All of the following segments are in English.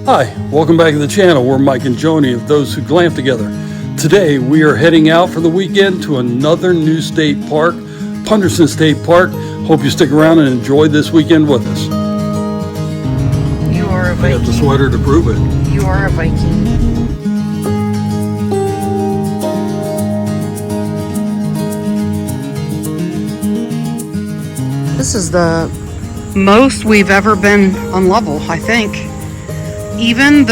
Hi, welcome back to the channel. We're Mike and Joni of Those Who Glamp Together. Today we are heading out for the weekend to another new state park, Punderson State Park. Hope you stick around and enjoy this weekend with us. You are a Viking. I got the sweater to prove it. You are a Viking. This is the most we've ever been on level, I think. Even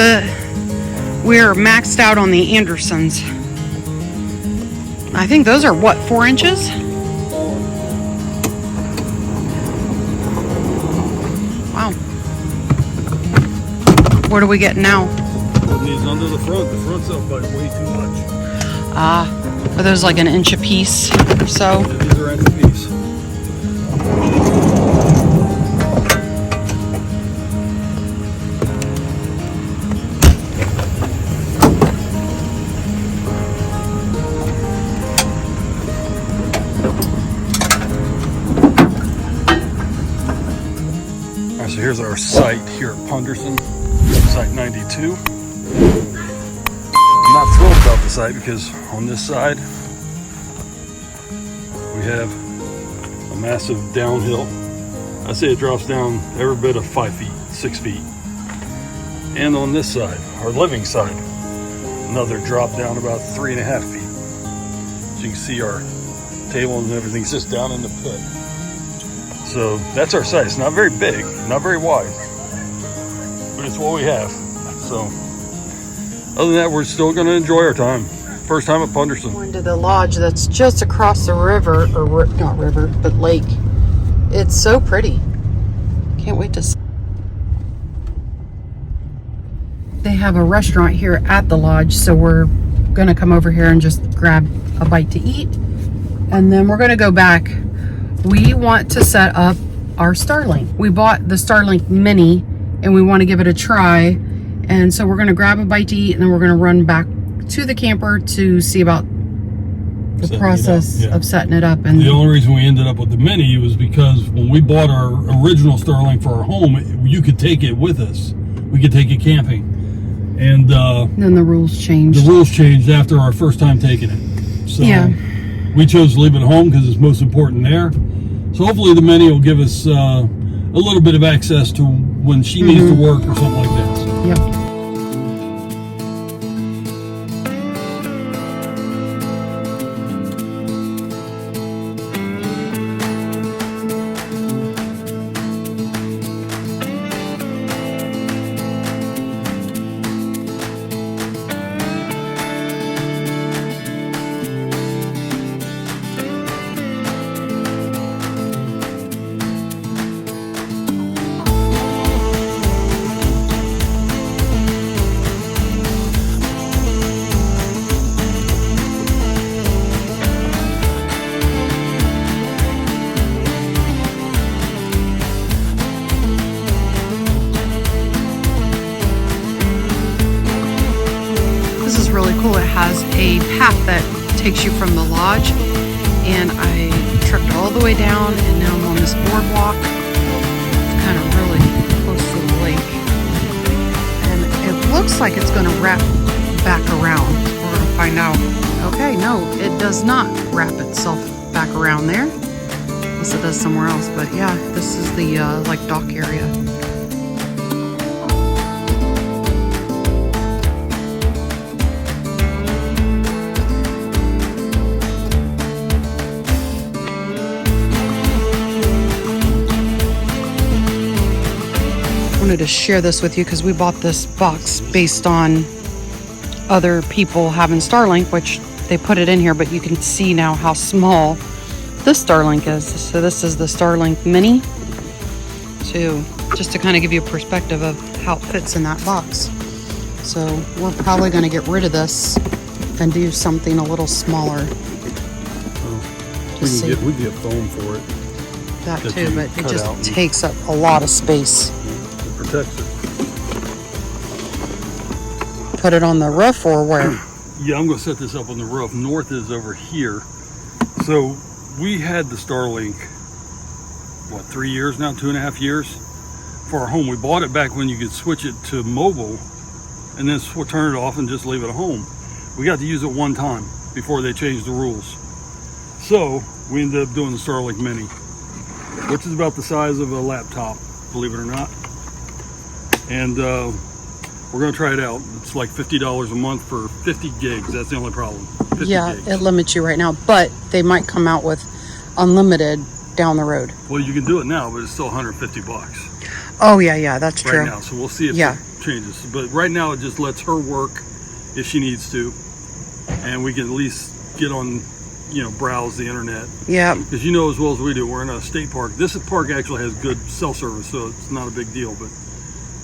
we're maxed out on the Andersons. I think those are what, 4 inches? Wow. What are we getting now? Putting these under the front. The front's up by way too much. Are those like an inch a piece or so? Yeah, these are inch a piece. So here's our site here at Punderson, site 92. I'm not thrilled about the site because on this side we have a massive downhill. I say it drops down every bit of 5 feet, 6 feet. And on this side, our living side, another drop down about 3.5 feet. So you can see our table and everything's just down in the pit. So that's our site. It's not very big, not very wide, but it's what we have. So other than that, we're still going to enjoy our time. First time at Punderson. Going to the lodge that's just across the river, or not river, but lake. It's so pretty. Can't wait to see. They have a restaurant here at the lodge, so we're going to come over here and just grab a bite to eat. And then we're going to go back. We want to set up our Starlink. We bought the Starlink Mini and we want to give it a try. And so we're going to grab a bite to eat and then we're going to run back to the camper to see about the process of setting it up. And the only reason we ended up with the Mini was because when we bought our original Starlink for our home, you could take it with us. We could take it camping. And then the rules changed. The rules changed after our first time taking it. So yeah. We chose to leave it home because it's most important there. So hopefully the Mini will give us a little bit of access to when she needs to work or something like that. So. Yep. Really cool. It has a path that takes you from the lodge, and I trekked all the way down and now I'm on this boardwalk. It's kind of really close to the lake, and it looks like it's going to wrap back around. We're going to find out. Okay, no, it does not wrap itself back around there unless it does somewhere else. But yeah, this is the like dock area. Wanted to share this with you because we bought this box based on other people having Starlink, which they put it in here, but you can see now how small this Starlink is. So this is the Starlink Mini. So just to kind of give you a perspective of how it fits in that box. So we're probably going to get rid of this and do something a little smaller. We get foam for it. That too, but it just takes up a lot of space. Protects it. Put it on the roof or where? Yeah, I'm going to set this up on the roof. North is over here. So we had the Starlink, what, 3 years now, 2.5 years? for our home. We bought it back when you could switch it to mobile and then turn it off and just leave it at home. We got to use it one time before they changed the rules. So we ended up doing the Starlink Mini, which is about the size of a laptop, believe it or not. And we're gonna try it out. It's like $50 a month for 50 gigs. That's the only problem. 50 Yeah, gigs. it limits you right now, but they might come out with unlimited down the road. Well, you can do it now, but it's still $150 Oh yeah, that's right true. now. So we'll see if Yeah. it changes. But right now, it just lets her work if she needs to, and we can at least get on, browse the internet. Yeah. Because you know as well as we do, we're in a state park. This park actually has good cell service, so it's not a big deal. But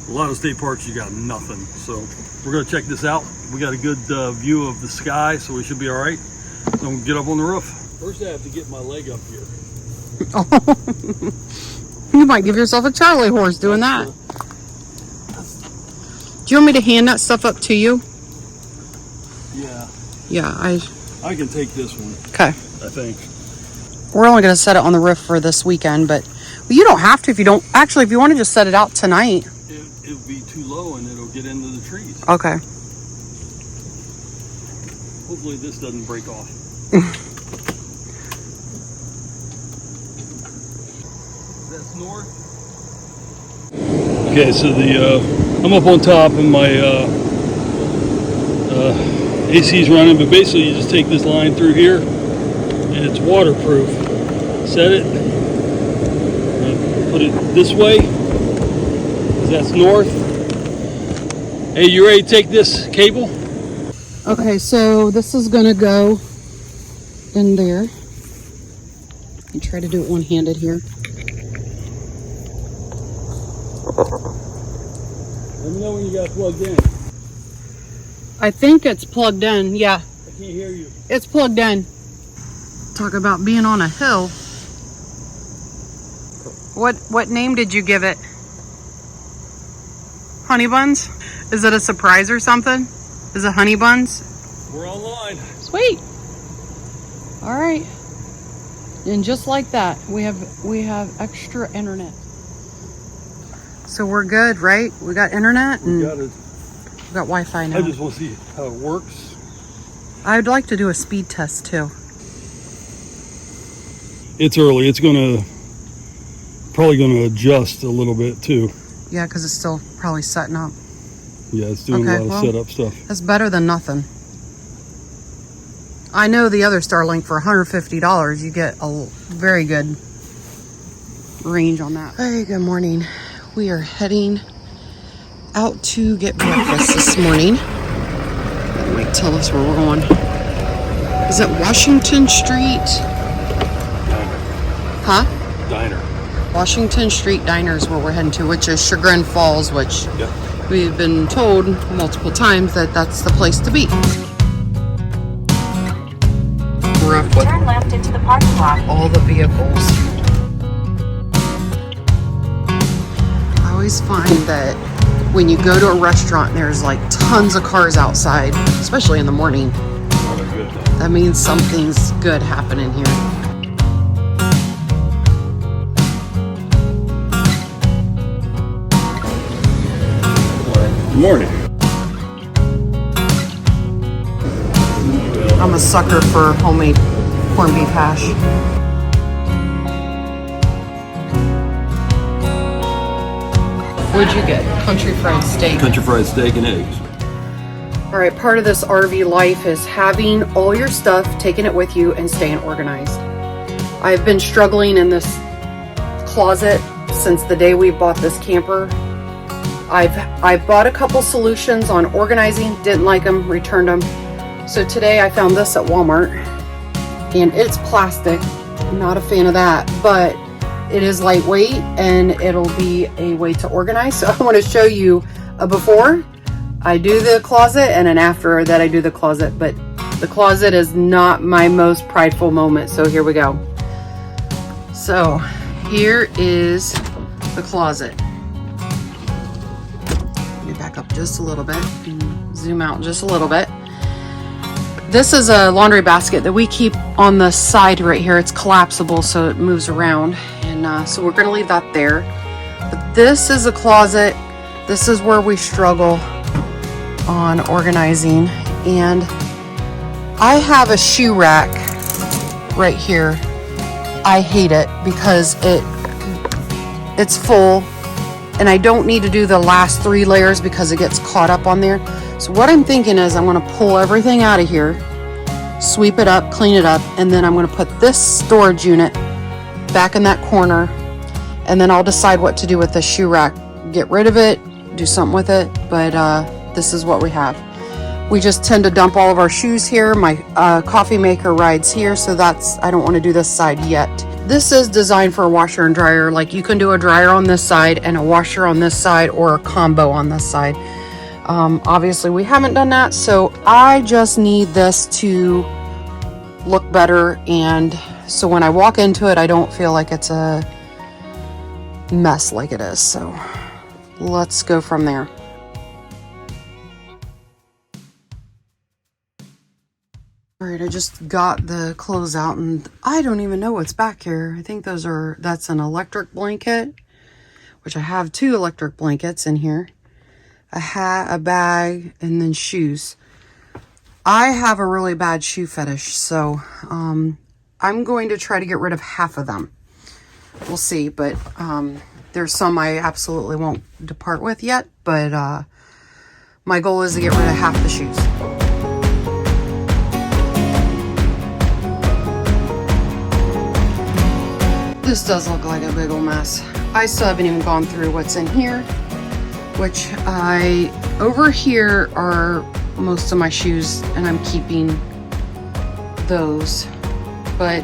a lot of state parks, you got nothing. So we're gonna check this out. We got a good view of the sky, so we should be all right. So I'm gonna get up on the roof. First, I have to get my leg up here. You might give yourself a Charlie horse doing that. Do you want me to hand that stuff up to you? Yeah, Yeah, I can take this one, okay. I think. We're only going to set it on the roof for this weekend, but you don't have to if you don't. Actually, if you want to just set it out tonight. It'll be too low and it'll get into the trees. Okay. Hopefully this doesn't break off. That's north. Okay, so I'm up on top and my AC's running, but basically you just take this line through here and it's waterproof. Set it, and put it this way, because that's north. Hey, you ready to take this cable? Okay, so this is going to go in there. And try to do it one-handed here. Let me know when you got it plugged in. I think it's plugged in. Yeah, I can't hear you. it's plugged in. Talk about being on a hill. What name did you give it? Honey Buns? Is it a surprise or something? Is it Honey Buns? We're online. Sweet. All right. And just like that, we have extra internet. So we're good, right? We got internet and Got it. we got Wi-Fi now. I just want to see how it works. I'd like to do a speed test too. It's early. It's probably gonna adjust a little bit too. Yeah, because it's still probably setting up. Yeah, it's doing Okay, a lot well, of setup stuff. That's better than nothing. I know the other Starlink for $150, you get a very good range on that. Hey, good morning. We are heading out to get breakfast this morning. That might tell us where we're going. Is it Washington Street? Huh? Diner. Washington Street Diner is where we're heading to, which is Chagrin Falls, which Yep. we've been told multiple times that that's the place to be. We're up with Turn left into the parking lot. all the vehicles. I always find that when you go to a restaurant and there's like tons of cars outside, especially in the morning, that means something's good happening here. Good morning. I'm a sucker for homemade corned beef hash. What'd you get? Country fried steak. Country fried steak and eggs. All right, part of this RV life is having all your stuff, taking it with you, and staying organized. I've been struggling in this closet since the day we bought this camper. I've bought a couple solutions on organizing, didn't like them, returned them. So today I found this at Walmart, and it's plastic. I'm not a fan of that, but it is lightweight and it'll be a way to organize. So I want to show you a before I do the closet and an after that I do the closet, but the closet is not my most prideful moment. So here we go. So here is the closet. Let me back up just a little bit and zoom out just a little bit. This is a laundry basket that we keep on the side right here. It's collapsible, so it moves around. And so we're going to leave that there. But This is a closet. This is where we struggle on organizing. And I have a shoe rack right here. I hate it because it's full and I don't need to do the last 3 layers because it gets caught up on there. So what I'm thinking is I'm gonna pull everything out of here, sweep it up, clean it up, and then I'm gonna put this storage unit back in that corner, and then I'll decide what to do with the shoe rack. Get rid of it, do something with it, but this is what we have. We just tend to dump all of our shoes here. My coffee maker rides here, so I don't want to do this side yet. This is designed for a washer and dryer. Like, you can do a dryer on this side and a washer on this side, or a combo on this side. Obviously we haven't done that, so I just need this to look better, and so when I walk into it I don't feel like it's a mess like it is. So let's go from there. All right, I just got the clothes out and I don't even know what's back here. I think that's an electric blanket, which I have 2 electric blankets in here, a hat, a bag, and then shoes. I have a really bad shoe fetish, so I'm going to try to get rid of half of them. We'll see, but there's some I absolutely won't depart with yet, but my goal is to get rid of half the shoes. This does look like a big old mess. I still haven't even gone through what's in here, which over here are most of my shoes, and I'm keeping those. But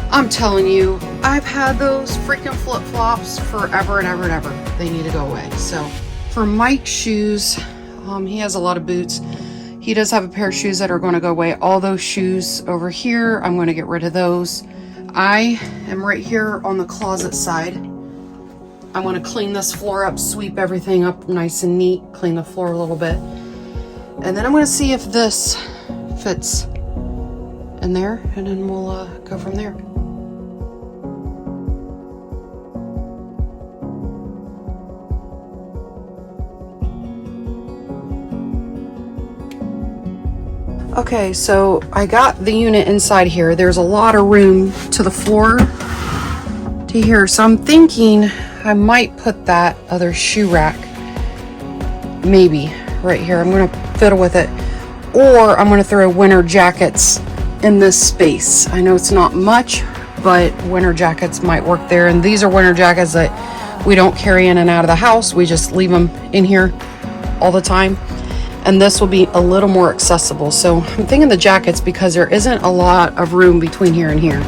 I'm telling you, I've had those freaking flip-flops forever and ever and ever. They need to go away. So for Mike's shoes, he has a lot of boots. He does have a pair of shoes that are going to go away. All those shoes over here, I'm going to get rid of those. I am right here on the closet side. I want to clean this floor up, sweep everything up nice and neat, clean the floor a little bit. And then I'm going to see if this fits in there, and then we'll go from there. Okay, so I got the unit inside here. There's a lot of room to the floor to here. So I'm thinking I might put that other shoe rack maybe right here. I'm going to fiddle with it. Or I'm going to throw winter jackets in this space. I know it's not much, but winter jackets might work there. And these are winter jackets that we don't carry in and out of the house. We just leave them in here all the time. And this will be a little more accessible. So I'm thinking the jackets, because there isn't a lot of room between here and here.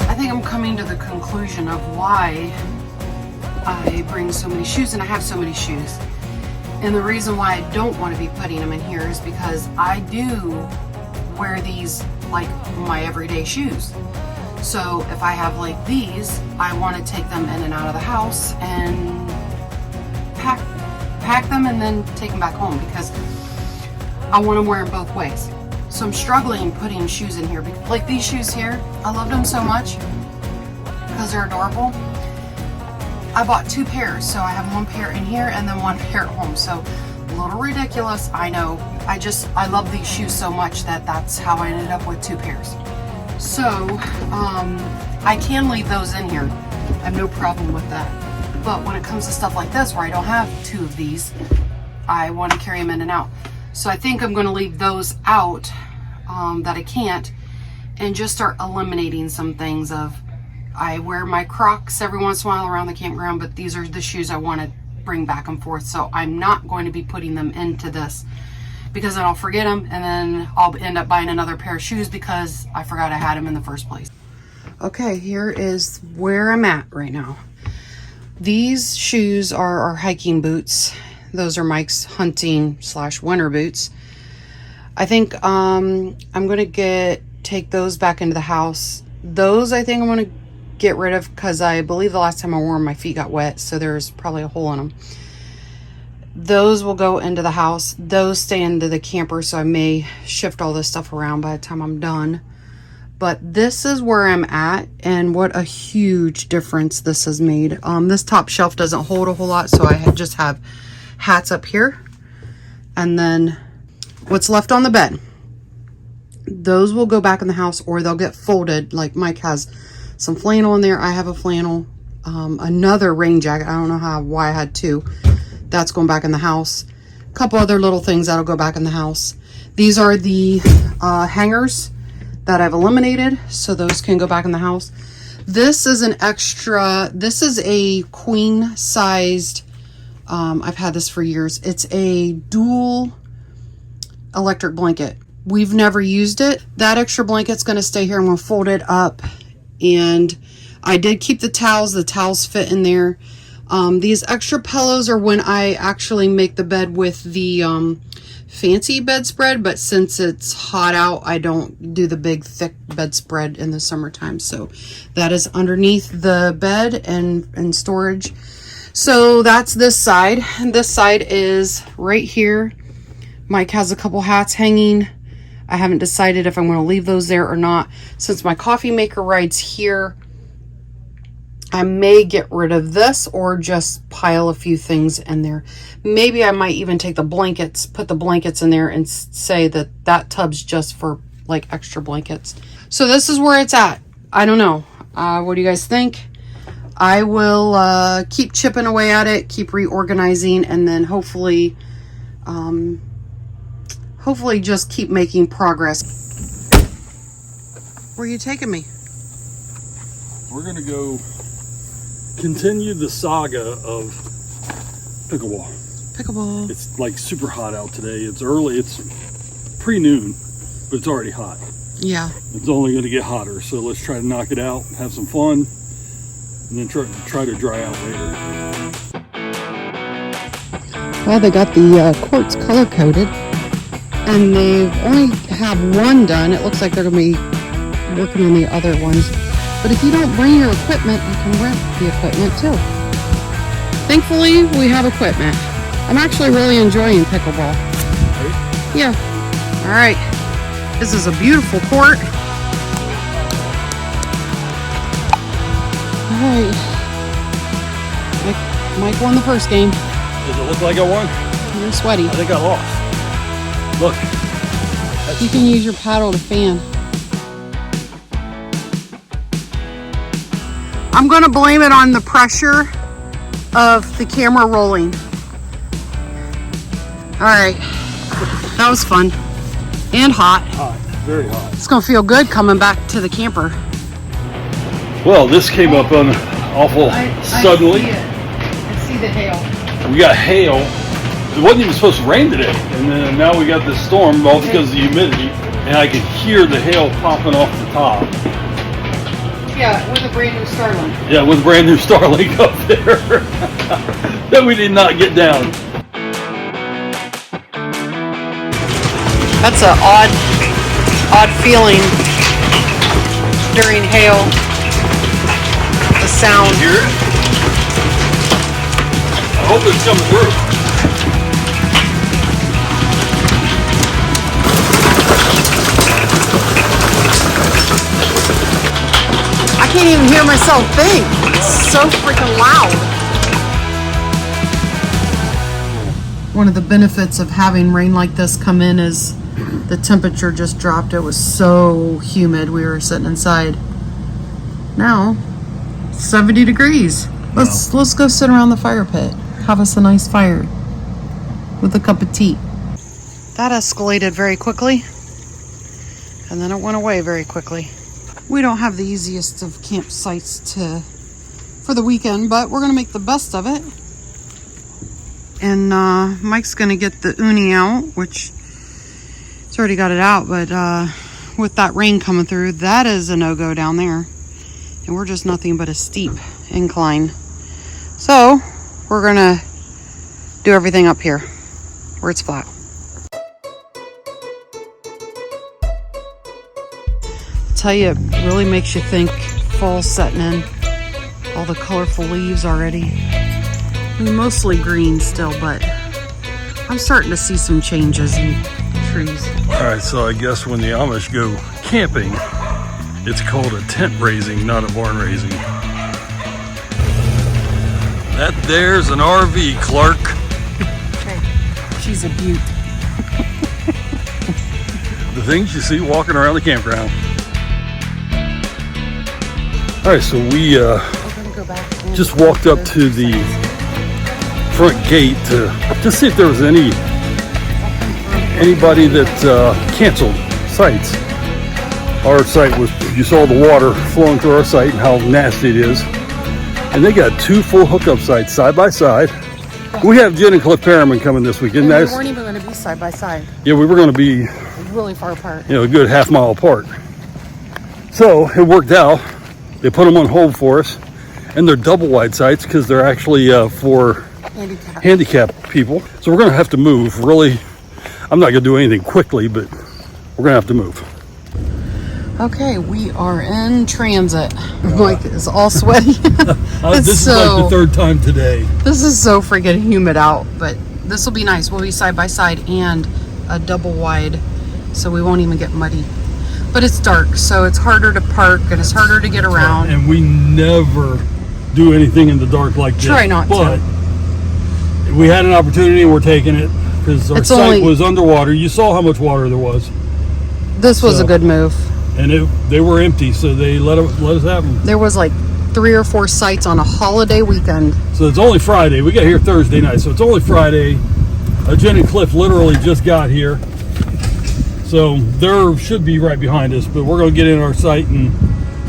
I think I'm coming to the conclusion of why I bring so many shoes, and I have so many shoes. And the reason why I don't want to be putting them in here is because I do wear these like my everyday shoes. So if I have like these, I want to take them in and out of the house and pack them and then take them back home, because I want to wear them both ways. So I'm struggling putting shoes in here. Like these shoes here, I love them so much because they're adorable. I bought 2 pairs, so I have 1 pair in here and then 1 pair at home. So a little ridiculous, I know. I love these shoes so much that that's how I ended up with 2 pairs. So, I can leave those in here. I have no problem with that. But when it comes to stuff like this, where I don't have 2 of these, I want to carry them in and out. So I think I'm going to leave those out that I can't, and just start eliminating some things of, I wear my Crocs every once in a while around the campground, but these are the shoes I want to bring back and forth. So I'm not going to be putting them into this, because then I'll forget them, and then I'll end up buying another pair of shoes because I forgot I had them in the first place. Okay, here is where I'm at right now. These shoes are our hiking boots. Those are Mike's hunting / winter boots. I think I'm gonna take those back into the house. Those I think I'm gonna get rid of, because I believe the last time I wore them my feet got wet, so there's probably a hole in them. Those will go into the house. Those stay into the camper, so I may shift all this stuff around by the time I'm done. But this is where I'm at, and what a huge difference this has made. This top shelf doesn't hold a whole lot, so I just have hats up here. And then what's left on the bed, those will go back in the house, or they'll get folded. Like Mike has some flannel in there. I have a flannel. Another rain jacket. I don't know why I had two. That's going back in the house. A couple other little things that'll go back in the house. These are the hangers that I've eliminated, so those can go back in the house. This is an extra, this is a queen sized, I've had this for years. It's a dual electric blanket. We've never used it. That extra blanket's going to stay here. I'm going to fold it up, and I did keep the towels. The towels fit in there. These extra pillows are when I actually make the bed with the fancy bedspread, but since it's hot out, I don't do the big thick bedspread in the summertime. So that is underneath the bed and storage. So that's this side, and this side is right here. Mike has a couple hats hanging. I haven't decided if I'm going to leave those there or not. Since my coffee maker rides here, I may get rid of this or just pile a few things in there. Maybe I might even take the blankets, put the blankets in there, and say that that tub's just for like extra blankets. So this is where it's at. I don't know. What do you guys think? I will keep chipping away at it, keep reorganizing, and then hopefully just keep making progress. Where are you taking me? We're gonna go continue the saga of pickleball. Pickleball. It's like super hot out today. It's early, it's pre-noon, but it's already hot. Yeah. It's only going to get hotter, so let's try to knock it out, have some fun, and then try to dry out later. Well, they got the quartz color coded, and they only have one done. It looks like they're going to be working on the other ones. But if you don't bring your equipment, you can rent the equipment too. Thankfully, we have equipment. I'm actually really enjoying pickleball. Right? Yeah. All right. This is a beautiful court. All right. Mike won the first game. Does it look like I won? You're sweaty. I think I lost. Look. You can use your paddle to fan. I'm going to blame it on the pressure of the camera rolling. All right. That was fun. And hot. Hot. Very hot. It's going to feel good coming back to the camper. Well, this came up on awful suddenly. I see the hail. We got hail. It wasn't even supposed to rain today. And then now we got this storm, all because of the humidity. And I could hear the hail popping off the top. Yeah, with a brand new Starlink. Yeah, with a brand new Starlink up there that we did not get down. That's an odd feeling during hail. The sound. You hear it? I hope it's coming through. I can't even hear myself think. It's so freaking loud. One of the benefits of having rain like this come in is the temperature just dropped. It was so humid. We were sitting inside. Now, 70 degrees. Let's go sit around the fire pit. Have us a nice fire with a cup of tea. That escalated very quickly, and then it went away very quickly. We don't have the easiest of campsites for the weekend, but we're gonna make the best of it. And Mike's gonna get the uni out, which it's already got it out, but with that rain coming through, that is a no-go down there. And we're just nothing but a steep incline. So we're gonna do everything up here where it's flat. I tell you, it really makes you think fall's setting in. All the colorful leaves already. I mean, mostly green still, but I'm starting to see some changes in trees. All right, so I guess when the Amish go camping, it's called a tent raising, not a barn raising. That there's an RV, Clark. She's a beaut. The things you see walking around the campground. All right, so we just walked up to the front gate to see if there was anybody that canceled sites. Our site was, you saw the water flowing through our site and how nasty it is. And they got 2 full hookup sites side by side. We have Jen and Cliff Perriman coming this weekend. We weren't even going to be side by side. Yeah, we were going to be really far apart. A good half-mile apart. So it worked out. They put them on hold for us, and they're double wide sites because they're actually for handicapped people. So we're going to have to move. Really, I'm not going to do anything quickly, but we're going to have to move. Okay, we are in transit. Mike is all sweaty. This is like the 3rd time today. This is so freaking humid out, but this will be nice. We'll be side by side and a double wide, so we won't even get muddy. But it's dark, so it's harder to park and it's harder to get around. And we never do anything in the dark like this. Try not to. We had an opportunity and we're taking it because our site was underwater. You saw how much water there was. This was a good move. And they were empty, so they let us have them. There was like 3 or 4 sites on a holiday weekend. So it's only Friday. We got here Thursday night, so it's only Friday. Jen and Cliff literally just got here. So they should be right behind us, but we're going to get in our site and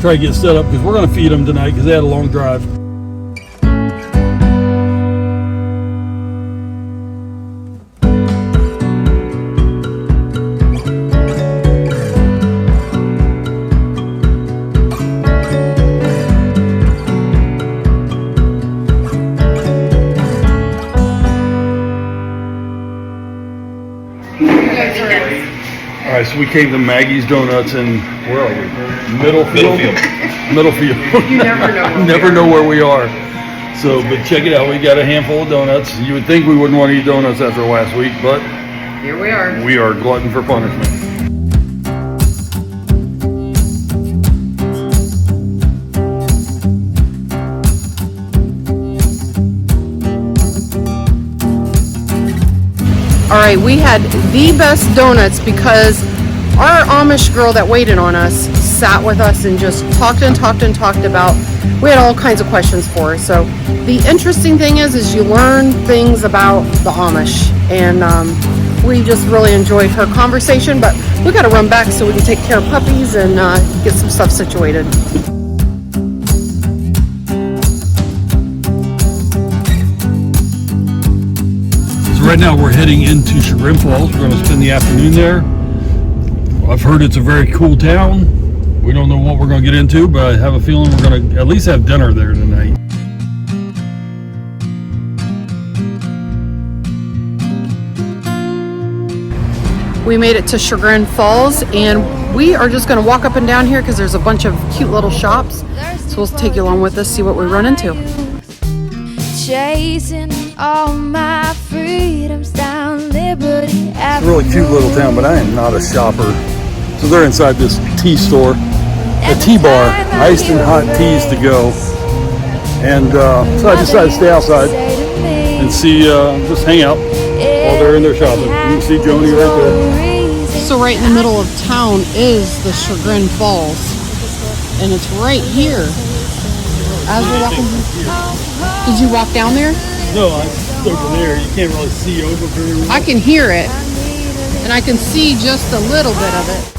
try to get set up because we're going to feed them tonight because they had a long drive. All right, so we came to Maggie's Donuts in, where are we? Middlefield. You never know where we are. So, but check it out. We got a handful of donuts. You would think we wouldn't want to eat donuts after last week, but here we are. We are glutton for punishment. All right, we had the best donuts because our Amish girl that waited on us sat with us and just talked about, we had all kinds of questions for her. So the interesting thing is you learn things about the Amish, and we just really enjoyed her conversation, but we got to run back so we can take care of puppies and get some stuff situated. Right now we're heading into Chagrin Falls. We're going to spend the afternoon there. I've heard it's a very cool town. We don't know what we're going to get into, but I have a feeling we're going to at least have dinner there tonight. We made it to Chagrin Falls, and we are just going to walk up and down here because there's a bunch of cute little shops. So we'll take you along with us, see what we run into. Chasing all my freedoms down Liberty. It's a really cute little town, but I am not a shopper. So they're inside this tea store, a tea bar, iced and hot teas to go. And so I decided to stay outside and see, just hang out while they're in there shopping. You can see Joni right there. So right in the middle of town is the Chagrin Falls, and it's right here. As we're walking, did you walk down there? No, I'm over there. You can't really see over there. I can hear it, and I can see just a little bit of it.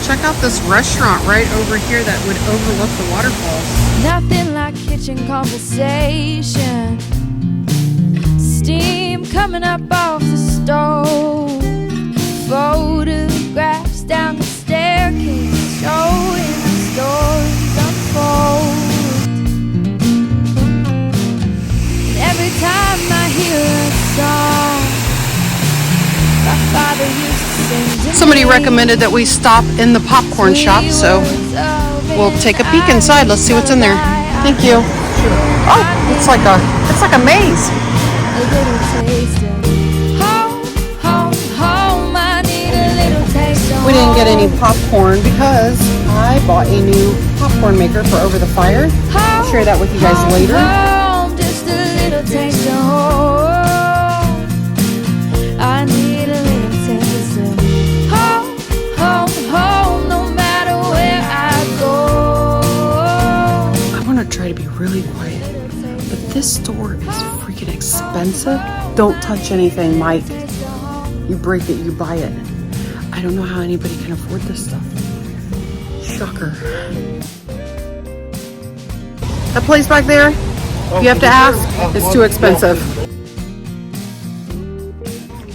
Check out this restaurant right over here that would overlook the waterfalls. Nothing like kitchen conversation. Steam coming up off the stove. Photographs down the staircase showing our stories unfold. And every time I hear a song, my father used to sing to Somebody me. recommended that we stop in the popcorn shop, so we'll take a peek inside. Let's see what's in there. Thank you. Oh, it's like a maze. A little taste of home, home, home. I need a little taste of We didn't get any home. popcorn because I bought a new popcorn maker for over the fire. I'll share that with you guys Home, later. home, just a little taste of home. I need a little taste of home, home, home. No matter where I go. I want to try to be really quiet, but this store is freaking expensive. Don't touch anything, Mike. You break it, you buy it. I don't know how anybody can afford this stuff. Shocker. That place back there, you have to ask, it's too expensive.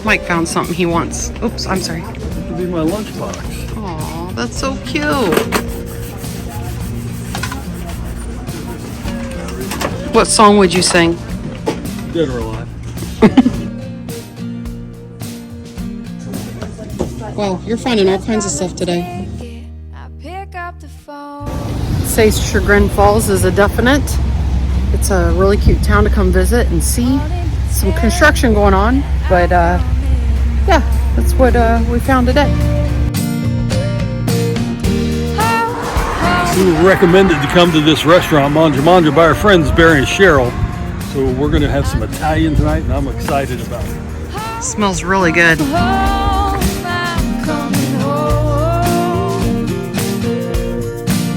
Mike found something he wants. Oops, I'm sorry. That could be my lunchbox. Aw, that's so cute. What song would you sing? Dead or alive. Wow, you're finding all kinds of stuff today. I pick up the phone. Says Chagrin Falls is a definite. It's a really cute town to come visit and see. Some construction going on, but yeah, that's what we found today. We were recommended to come to this restaurant, Manja Manja, by our friends Barry and Cheryl. So we're going to have some Italian tonight, and I'm excited about it. Smells really good. Home, I'm coming home.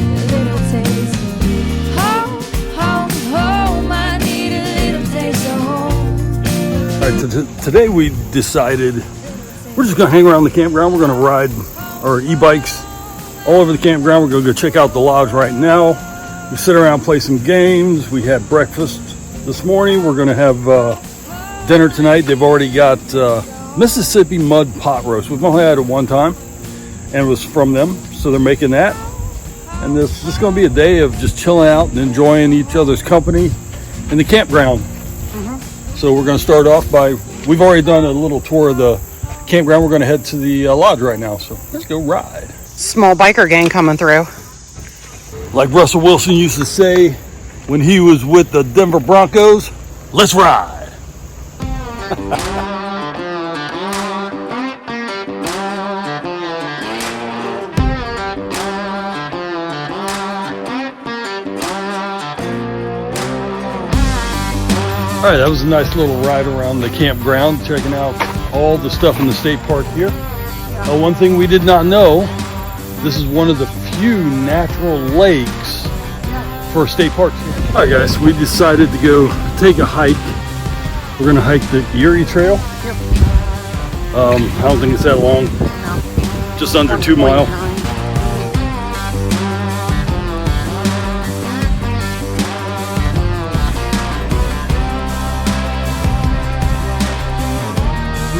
A little taste of home, home, home. I need a little taste of home. All right, today we decided we're just going to hang around the campground. We're going to ride our e-bikes all over the campground. We're going to go check out the lodge right now. We sit around, play some games. We had breakfast this morning. We're going to have dinner tonight. They've already got Mississippi mud pot roast. We've only had it one time, and it was from them, so they're making that. And this is going to be a day of just chilling out and enjoying each other's company in the campground. So we're going to start off by, we've already done a little tour of the campground. We're going to head to the lodge right now, so let's go ride. Small biker gang coming through. Like Russell Wilson used to say when he was with the Denver Broncos, let's ride. All right, that was a nice little ride around the campground, checking out all the stuff in the state park here. One thing we did not know, this is one of the few natural lakes for a state park. All right, guys, we decided to go take a hike. We're gonna hike the Erie Trail. Yep. I don't think it's that long, just under 2 miles.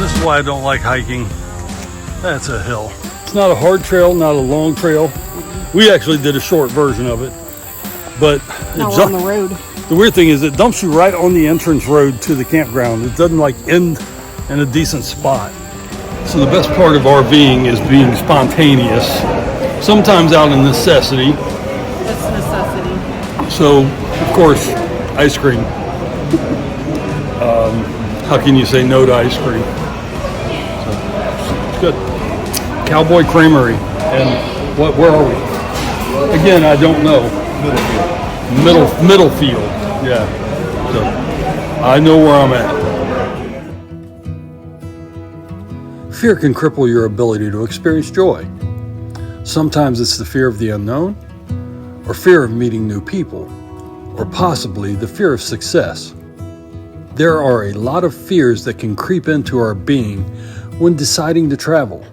This is why I don't like hiking. That's a hill. It's not a hard trail, not a long trail. We actually did a short version of it, but Now we're on the road. the weird thing is it dumps you right on the entrance road to the campground. It doesn't like end in a decent spot. So the best part of RVing is being spontaneous, sometimes out of necessity. It's a necessity. So, of course, ice cream. How can you say no to ice cream? So, it's good. Cowboy Creamery. And where are we? Again, I don't know. Middlefield. Yeah. So, I know where I'm at. Fear can cripple your ability to experience joy. Sometimes it's the fear of the unknown, or fear of meeting new people, or possibly the fear of success. There are a lot of fears that can creep into our being when deciding to travel,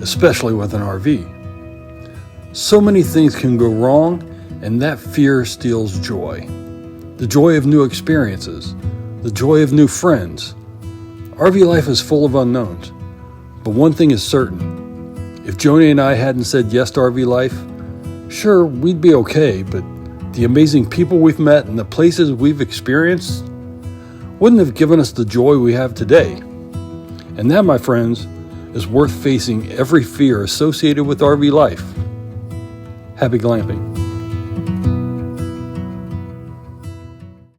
especially with an RV. So many things can go wrong, and that fear steals joy. The joy of new experiences, the joy of new friends. RV life is full of unknowns, but one thing is certain. If Joni and I hadn't said yes to RV life, sure, we'd be okay, but the amazing people we've met and the places we've experienced wouldn't have given us the joy we have today. And that, my friends, is worth facing every fear associated with RV life. Happy glamping.